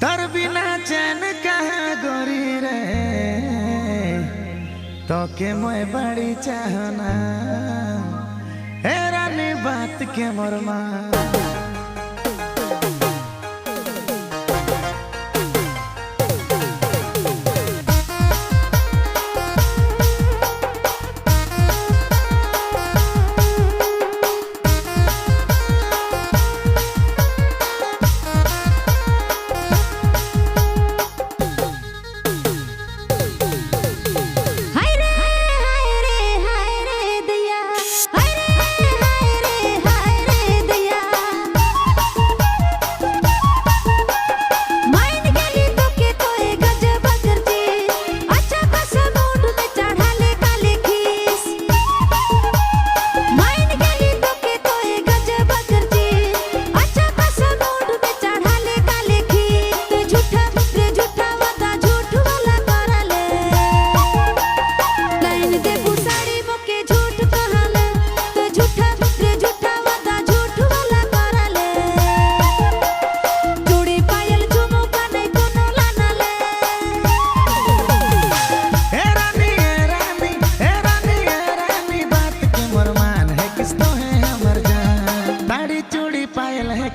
तर बिना चैन कहाँ गोरी रे तो के मोय बड़ी चाहना हे रानी बात के मोरमा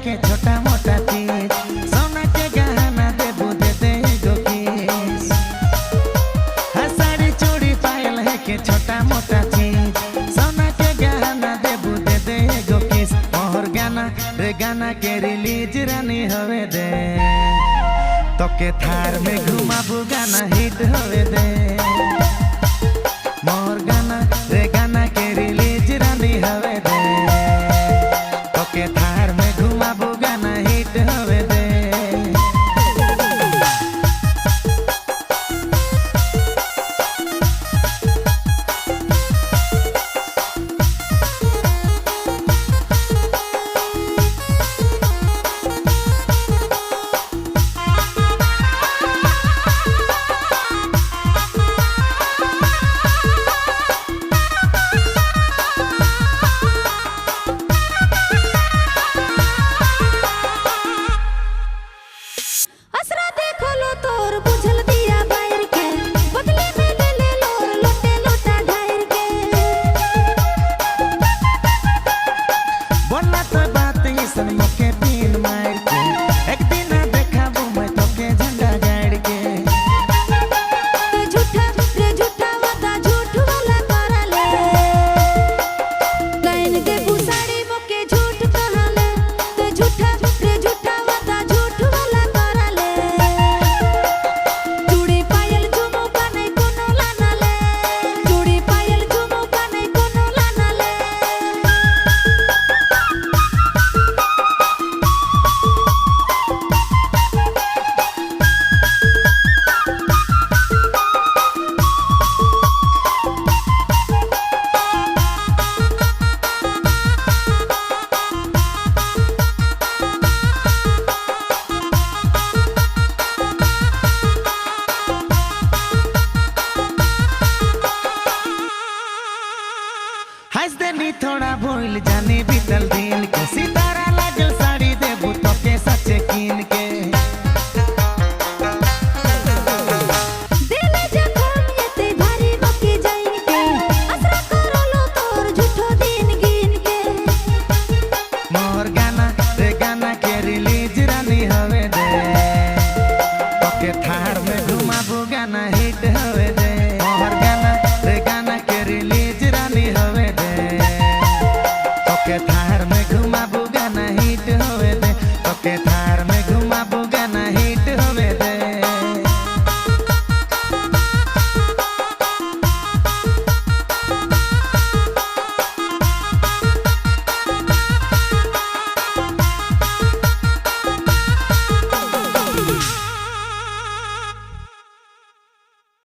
के छोटा मोटा चीज सोना के गहना दे बुदे दे गो किस साड़ी चूड़ी पायल है के छोटा मोटा चीज सोना के गहना दे बुदे दे गो किस मोहर गाना रे गाना के रिलीज रानी हवे दे तो के थार में घुमाबू गाना हिट हवे दे मोहर गाना रे गाना के रिलीज रानी हवे दे तो के थार में घुमाबू गाना हिट हवे दे थोड़ा भूल जाने बीतल दिन के सितारा लागल साड़ी देबू तो के सच्चे कीन के दिल जखम एते भारी बके जाइन के असरा करलो तोर झूठो दिन गिन के मोर गाना रे गाना के रिलीज रानी हवे दे तो के थार में घुमाबू गाना हिट हवे दे मोर गाना रे गाना के रिलीज रानी हवे दे के थार में घुमाबू गाना हिट होवे दे तो के